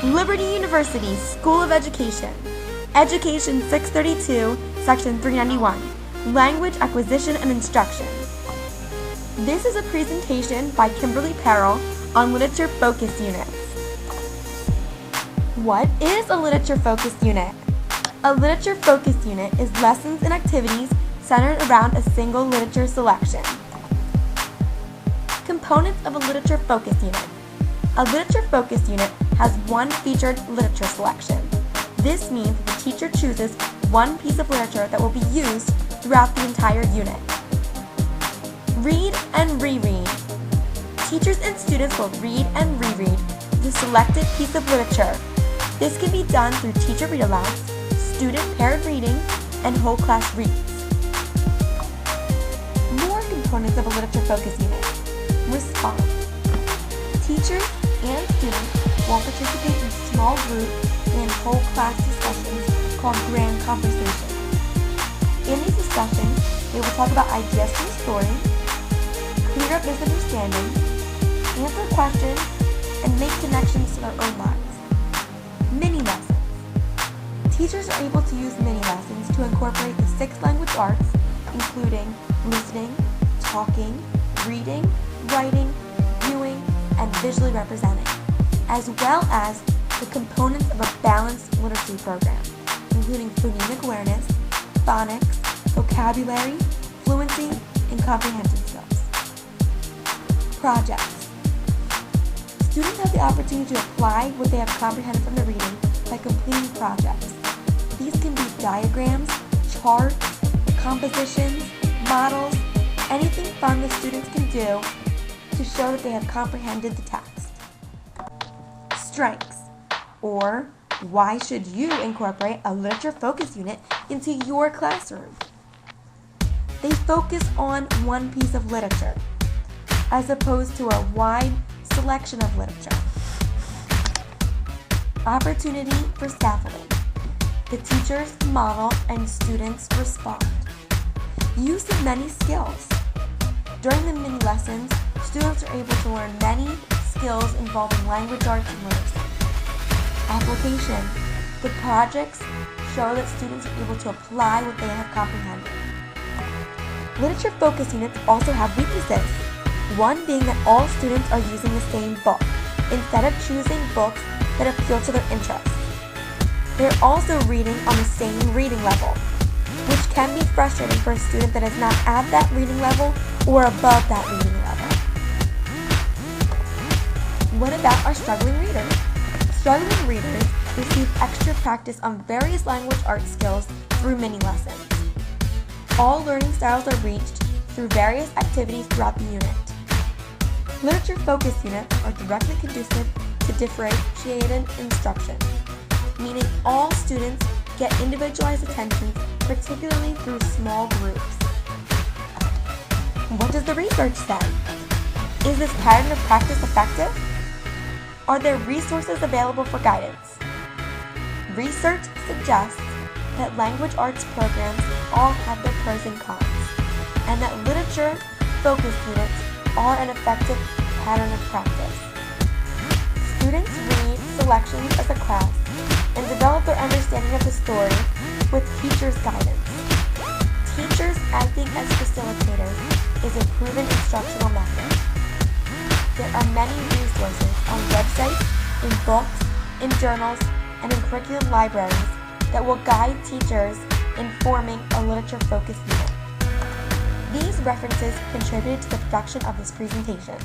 Liberty University School of Education, Education 632, Section 391, Language Acquisition and Instruction. This is a presentation by Kimberly Perrell on Literature Focus Units. What is a Literature Focus Unit? A Literature Focus Unit is lessons and activities centered around a single literature selection. Components of a Literature Focus Unit. A Literature Focus Unit has one featured literature selection. This means the teacher chooses one piece of literature that will be used throughout the entire unit. Read and reread. Teachers and students will read and reread the selected piece of literature. This can be done through teacher read-alouds, student paired reading, and whole class reads. More components of a Literature Focus Unit. Response. Teachers and students will participate in small group and whole class discussions called grand conversations. In these discussions, they will talk about ideas from the story, clear up misunderstandings, answer questions, and make connections to their own lives. Mini lessons. Teachers are able to use mini lessons to incorporate the 6 language arts, including listening, talking, reading, writing, viewing, and visually representing, as well as the components of a balanced literacy program, including phonemic awareness, phonics, vocabulary, fluency, and comprehension skills. Projects. Students have the opportunity to apply what they have comprehended from the reading by completing projects. These can be diagrams, charts, compositions, models, anything fun the students can do to show that they have comprehended the text. Strengths, or why should you incorporate a Literature Focus Unit into your classroom? They focus on one piece of literature, as opposed to a wide selection of literature. Opportunity for scaffolding. The teachers model and students respond. Use of many skills. During the mini lessons, students are able to learn many skills involving language arts and literacy. Application. The projects show that students are able to apply what they have comprehended. Literature Focus Units also have weaknesses. One being that all students are using the same book, instead of choosing books that appeal to their interests. They're also reading on the same reading level, which can be frustrating for a student that is not at that reading level or above that reading level. What about our struggling readers? Struggling readers receive extra practice on various language arts skills through mini lessons. All learning styles are reached through various activities throughout the unit. Literature Focus Units are directly conducive to differentiated instruction, meaning all students get individualized attention, particularly through small groups. What does the research say? Is this pattern of practice effective? Are there resources available for guidance? Research suggests that language arts programs all have their pros and cons, and that literature focus units are an effective pattern of practice. Students read selections as a class and develop their understanding of the story with teachers' guidance. Teachers acting as facilitators is a proven instructional method. There are many resources on websites, in books, in journals, and in curriculum libraries that will guide teachers in forming a literature focus unit. These references contributed to the production of this presentation.